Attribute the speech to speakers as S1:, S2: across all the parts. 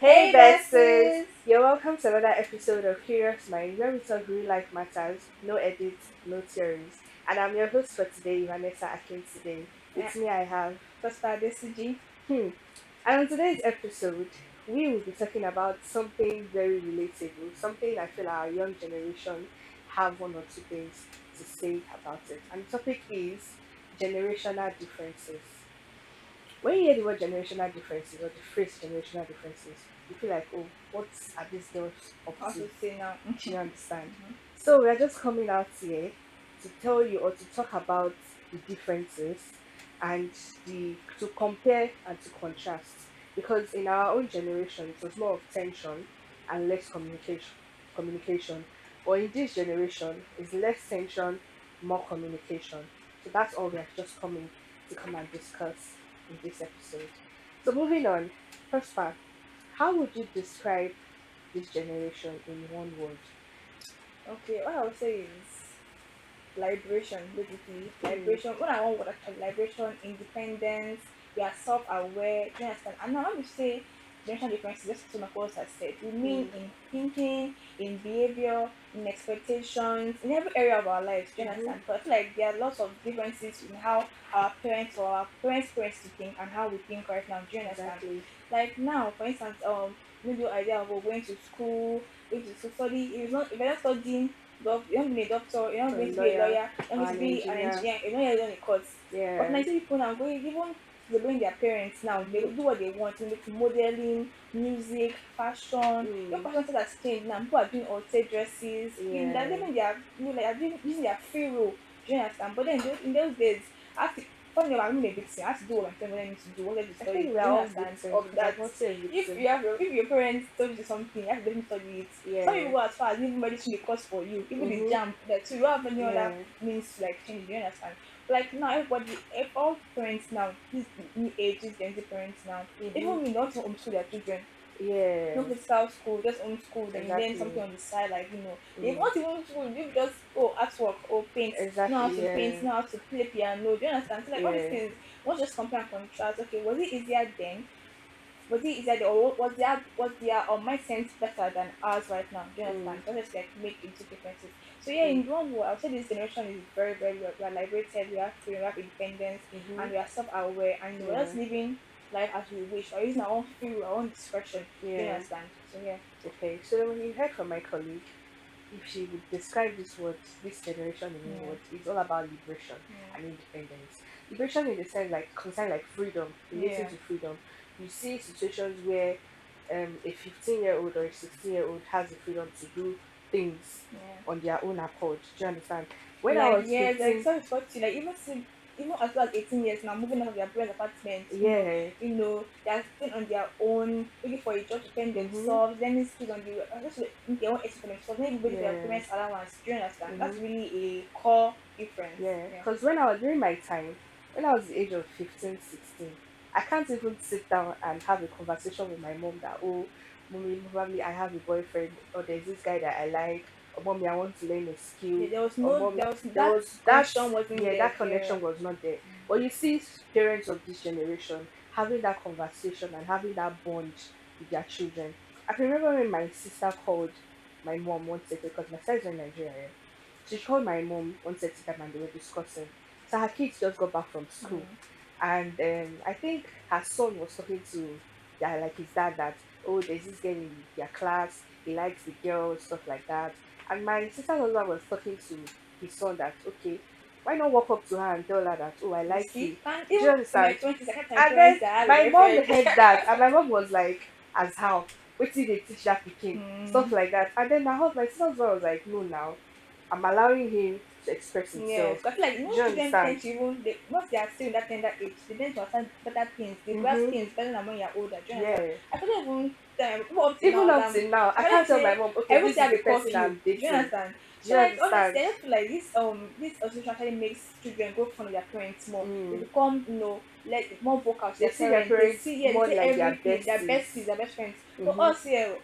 S1: Hey
S2: Hey
S1: besties!
S2: besties!
S1: You're welcome to another episode of Curious Mind where we talk real life matters, no edits, no theories. And I'm your host for today, Vanessa Akin today.
S2: Yeah,
S1: With me I have
S2: Tosta DCG.
S1: Hmm. And on today's episode, we will be talking about something very relatable, something I feel our young generation have one or two things to say about it. And the topic is generational differences. When you hear the word generational differences or the phrase generational differences, you feel like, oh, what are these girls up to?
S2: Also say now.
S1: Do you understand?
S2: Mhm.
S1: So we're just coming out here to tell you or to talk about the differences and the to compare and to contrast. Because in our own generation it was more of tension and less communication. But in this generation it's less tension, more communication. So that's all we are just coming to come and discuss in this episode. So moving on, first part, how would you describe this generation in one word?
S2: Okay, what I would say is liberation, basically.
S1: Hmm.
S2: Liberation. When I want what actually liberation, independence, we are self aware. Do you understand? And now when we say generation differences, just some of what has said, we mean
S1: Hmm.
S2: in thinking, in behavior, in expectations, in every area of our lives. Do you
S1: Mm-hmm.
S2: understand? But I feel like there are lots of differences in how our parents or our parents to think and how we think right now. Do you understand?
S1: Exactly.
S2: Like now, for instance, maybe the idea of going to school, going to study. If you're not studying you don't be a doctor, you're not
S1: A
S2: going to be a
S1: lawyer
S2: lawyer, you're
S1: or
S2: going to
S1: an
S2: be an
S1: engineer.
S2: engineer, you're not yet done a course. But
S1: Yeah.
S2: now you see people now going, even they're going their parents now, they
S1: Mm-hmm.
S2: do what they want, maybe to modeling, music, fashion. Your
S1: Mm.
S2: fashion sense has changed now. People are doing altered dresses, in that
S1: Yeah.
S2: even they are like are doing using their free will. Do you understand? But then in those days, I have to funny enough, I'm a victim. I have to do what my parents wanted me to do, wanted to
S1: I
S2: study.
S1: think we
S2: Do
S1: are
S2: you
S1: all
S2: understand?
S1: victims
S2: Of
S1: because
S2: that
S1: I'm also a victim.
S2: if your parents told you to something, you have to definitely study it. Some people
S1: Yeah.
S2: go as far as even registering the course for you, even the
S1: Mm-hmm.
S2: jam that so you don't have any other
S1: Yeah.
S2: means to like change it, do you understand? But like now everybody if all parents now, this new age, this Gen Z parents now,
S1: Mm-hmm.
S2: even we don't homeschool their children, no
S1: Yeah.
S2: physical school, just homeschool, then you learn something
S1: Exactly.
S2: on the side, like if
S1: Mm.
S2: not even school, you just artwork or paint, know how
S1: Exactly.
S2: to paint,
S1: Yeah.
S2: know how to play piano, do you understand? So like all these
S1: Yeah.
S2: things, once just compare and contrast, okay, was it easier then? Was it easier then, or was their or my sense better than ours right now? Do you
S1: Mm.
S2: understand? So let's like make into differences. So yeah,
S1: Mm.
S2: in one word, I would say this generation is very, very we are liberated, we have freedom, we have independence,
S1: Mm-hmm.
S2: and we are self-aware, and we're
S1: Yeah.
S2: just living life as we wish, or using our own free will, our own discretion. Do you
S1: Yeah.
S2: understand? So yeah.
S1: Okay. So when you heard from my colleague, if she would describe this word, this generation in one
S2: Yeah.
S1: word, it's all about liberation
S2: Yeah.
S1: and independence. Liberation in the sense like concern like freedom, relating
S2: Yeah.
S1: to freedom. You see situations where a 15-year-old or a 16-year-old has the freedom to do things
S2: Yeah.
S1: on their own accord. Do you understand? When I
S2: Like
S1: was
S2: yeah, like
S1: 15,
S2: sorry for you, like even as well as 18 years now, moving out of their parents' apartments,
S1: yeah,
S2: they're staying on their own, looking for a job to fend
S1: mm-hmm,
S2: themselves, learning skills on just their own exit for themselves, not even waiting for their
S1: yeah,
S2: parents' allowance. Do you understand?
S1: mm-hmm,
S2: That's really a core difference.
S1: yeah.
S2: Yeah.
S1: Because when I was during my time, when I was the age of 15, 16, I can't even sit down and have a conversation with my mom that, oh, mommy, probably I have a boyfriend, or there's this guy that I like, or mommy, I want to learn a skill,
S2: Yeah, there was
S1: or
S2: no
S1: mommy,
S2: there was
S1: there
S2: that
S1: was that,
S2: connection wasn't
S1: yeah,
S2: there.
S1: that
S2: Yeah.
S1: connection was not there. But you see, parents of this generation having that conversation and having that bond with their children. I can remember when my sister called my mom one day because my sister's in Nigeria. Yeah. She called my mom one certain time and they were discussing. So her kids just got back from school,
S2: Mm.
S1: and I think her son was talking to like his dad that, oh, there's this girl in their class, he likes the girl, stuff like that. And my sister's husband was talking to his son that, okay, why not walk up to her and tell her that, oh, I
S2: You
S1: like you.
S2: see, and
S1: Do you
S2: even in my
S1: understand?
S2: 20s, I can't tell my
S1: And then
S2: parents that I have a
S1: my mom
S2: boyfriend.
S1: heard that, and my mom was like, as how? Wait till they teach that picking, stuff
S2: Mm.
S1: like that. And then my sister's husband was like, no, now I'm allowing him to express himself.
S2: Yes, I feel like
S1: Do you
S2: children
S1: understand?
S2: tend to once they are still in that tender age, they tend to understand better things. They grasp
S1: Mm-hmm.
S2: things better than when you're older. Do you understand?
S1: Yeah.
S2: I couldn't even up till
S1: Even
S2: now
S1: up
S2: that
S1: till now,
S2: I
S1: I
S2: can't
S1: can't tell my
S2: say
S1: mom, okay,
S2: every
S1: this
S2: time
S1: is
S2: I
S1: the
S2: be
S1: person
S2: curfew.
S1: I'm
S2: Do you
S1: dating.
S2: understand?
S1: Do
S2: So
S1: you
S2: like honestly,
S1: understand?
S2: I just feel like this association actually makes children grow fond of their parents more. They
S1: Mm.
S2: become like more vocal to
S1: They
S2: their
S1: see their
S2: parents. They
S1: parents
S2: see they
S1: more
S2: say
S1: like their
S2: everything. Their
S1: besties.
S2: besties, their best friends. But
S1: Mm-hmm.
S2: us here,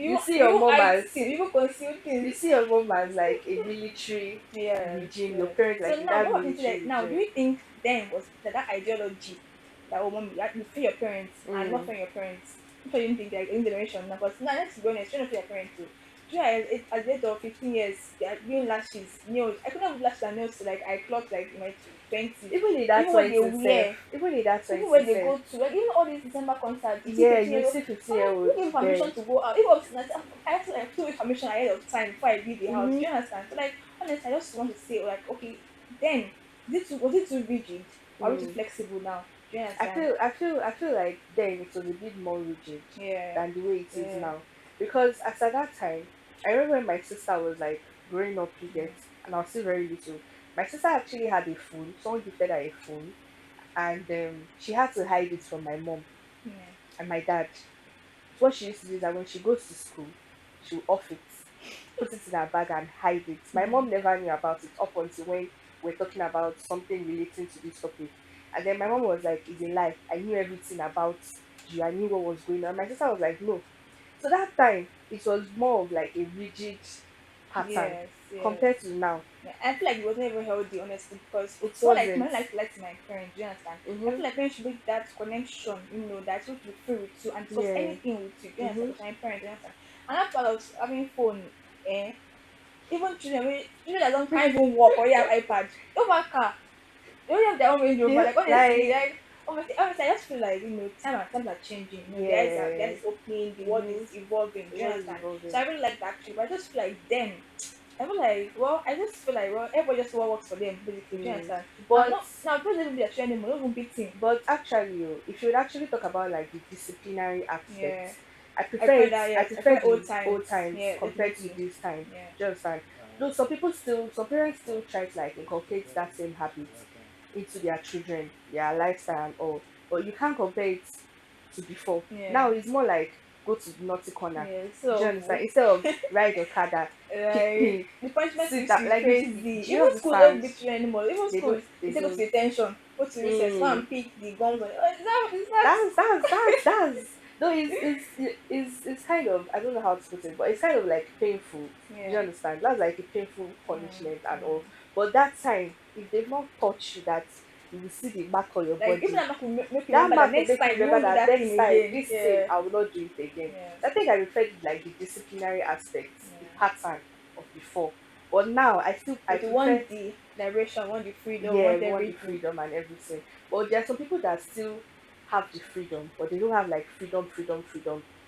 S1: You
S2: you
S1: see your
S2: you
S1: mom
S2: hide
S1: as
S2: things, you conceal
S1: you
S2: things.
S1: see your mom as like a military
S2: Yes,
S1: regime. Your
S2: yes.
S1: parents like
S2: So
S1: in
S2: now,
S1: that
S2: what happened to
S1: military
S2: that? Now, do
S1: regime.
S2: you think then was that ideology that oh, mom, you feel your parents and not
S1: Mm.
S2: feel your parents? I'm sure you didn't think like in generation now, but now let's be honest, children feel your parents too. Children at the age of 15 years, they are doing lashes, nails. I couldn't have lashes and nails till like I clocked like in my 20s.
S1: Even in that
S2: Even when they
S1: 20 self,
S2: wear,
S1: even in that
S2: even
S1: 20
S2: when they
S1: self,
S2: go to like even all these December concerts, you see
S1: yeah,
S2: 15
S1: you
S2: years old.
S1: see 15
S2: I'm
S1: year
S2: like, who
S1: old
S2: gave permission
S1: there.
S2: to go out? Even if I have to like 2 weeks permission ahead of time before I leave the house.
S1: Mm-hmm.
S2: Do you understand? So like honestly, I just want to say like okay, then was it too rigid? Or are we too
S1: Mm.
S2: flexible now? Do you
S1: I
S2: understand?
S1: feel I feel I feel like then it was a bit more rigid
S2: Yeah,
S1: than the way it is
S2: yeah.
S1: now. Because as at that time, I remember when my sister was like growing up, you get, and I was still very little. My sister actually had a phone. Someone gifted her a phone, and she had to hide it from my mom
S2: Yeah.
S1: and my dad. So what she used to do is that when she goes to school, she'll off it, put it in her bag and hide it. My
S2: Mm.
S1: mom never knew about it up until when we're talking about something relating to this topic. And then my mom was like, it's a lie. I knew everything about you. I knew what was going on. My sister was like, no. So that time it was more of like a rigid pattern
S2: Yes, yes.
S1: compared to now.
S2: Yeah, I feel like it was never healthy, honestly, because
S1: It
S2: it's more like
S1: wasn't.
S2: my like to my parents. Do you understand? I
S1: Mm-hmm.
S2: feel like parents should make that connection, that's supposed to be free with you and discuss
S1: Yeah.
S2: anything with you. Do you understand?
S1: Mm-hmm.
S2: With my parents, do you understand? And that part of having phone, eh, even children that don't can't even walk or you have iPad, over car, they only have their own Range Rover.
S1: Yeah,
S2: Like honestly,
S1: like
S2: like honestly, I just feel like times are changing. The eyes
S1: yeah.
S2: is opening, the world
S1: Mm-hmm.
S2: is evolving.
S1: The
S2: Do you
S1: world is
S2: understand? So
S1: evolving.
S2: I really like that actually, but I just feel like them. I just feel like everybody just what works for them basically. Do you
S1: Mm.
S2: understand? Now,
S1: But
S2: not now, don't even be a trend anymore. Don't even beat him.
S1: But actually, if you would actually talk about like the disciplinary
S2: Yeah,
S1: aspects, I
S2: I
S1: prefer
S2: prefer
S1: it.
S2: that.
S1: I
S2: Yes, I
S1: prefer
S2: prefer old
S1: the
S2: times.
S1: old times
S2: Yeah,
S1: compared to
S2: definitely.
S1: this time.
S2: Yeah,
S1: Do you understand? Though some people still, some parents still try to like inculcate that same habit into their children, their lifestyle and all. But you can't compare it to before.
S2: yeah,
S1: Now it's more like go to the naughty corner.
S2: yeah.
S1: Do you
S2: So
S1: understand? Instead of ride Okada,
S2: like the punishment
S1: sit
S2: used to
S1: down,
S2: be
S1: like
S2: crazy.
S1: do you
S2: Even schools don't
S1: understand?
S2: beat you anymore. Even
S1: They don't.
S2: schools,
S1: They
S2: they say go to
S1: don't.
S2: detention, go to recess, go
S1: Mm.
S2: and pick the guns. Is that
S1: That's no, it's kind of, I don't know how to put it, but it's kind of like painful. Do you
S2: yeah.
S1: understand? That's like a painful
S2: Mm,
S1: punishment and all.
S2: mm.
S1: But that time, if they've not touched you, that you will see the mark on your
S2: Like even
S1: body.
S2: that could make you
S1: That
S2: remember that
S1: mark will
S2: next
S1: make you
S2: time you
S1: remember
S2: won't do
S1: that
S2: that thing
S1: next time
S2: again.
S1: this thing
S2: Yeah.
S1: I will not do it again.
S2: Yes.
S1: So I think I referred to like the disciplinary aspects, the
S2: Yeah.
S1: pattern of before. But now I
S2: But you
S1: prefer.
S2: want the liberation, want the freedom,
S1: Yeah,
S2: want
S1: we want the
S2: everything.
S1: freedom and everything. But there are some people that still have the freedom, but they don't have like freedom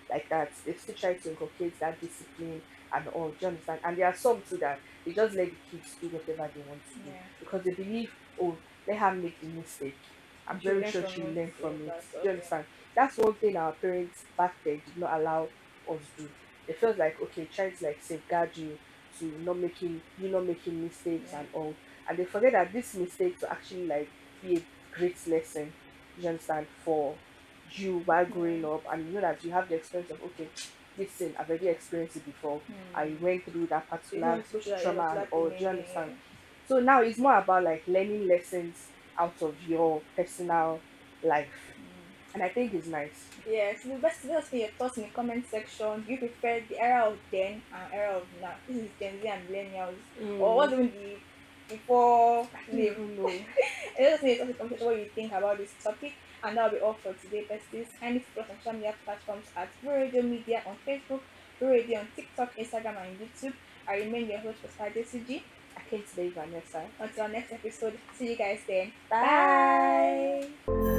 S1: like that. They still try to inculcate that discipline and all. Do you understand? And there are some too that they just let the kids do whatever they want to do
S2: Yeah.
S1: because they believe, oh, let her make the mistake. I'm
S2: And she'll
S1: very
S2: learn
S1: sure
S2: from
S1: she'll
S2: it.
S1: learn
S2: Yeah,
S1: from it.
S2: that's
S1: Do you
S2: okay.
S1: understand? That's one thing our parents back then did not allow us do. They felt like, okay, trying to like safeguard you to not making mistakes
S2: Yeah.
S1: and all, and they forget that this mistake to actually like be a great lesson, you understand, for you while growing
S2: Yeah.
S1: up, and you know that you have the experience of, okay, this thing I've already experienced it before. I
S2: Hmm.
S1: went through that
S2: So you don't
S1: particular
S2: need to go through that
S1: trauma and
S2: particular
S1: all.
S2: thing
S1: Do you
S2: again.
S1: understand?
S2: Yeah.
S1: So now it's more about like learning lessons out of your personal life, and I think it's nice.
S2: Yeah, so the best let us know your thoughts in the comment section. Do you prefer the era of then and era of now? This is Gen Z and millennials. Or
S1: Mm,
S2: what's even the before
S1: I don't
S2: live?
S1: even know.
S2: And let us know your thoughts in the comment section what you think about this topic. And that'll be all for today, besties. Kindly follow us on social media platforms at Bro Radio Media on Facebook, Bro Radio on TikTok, Instagram, and YouTube. I remain your host for Friday CG.
S1: I can't today, Vanessa.
S2: Until our next episode, see you guys then. Bye.
S1: Bye.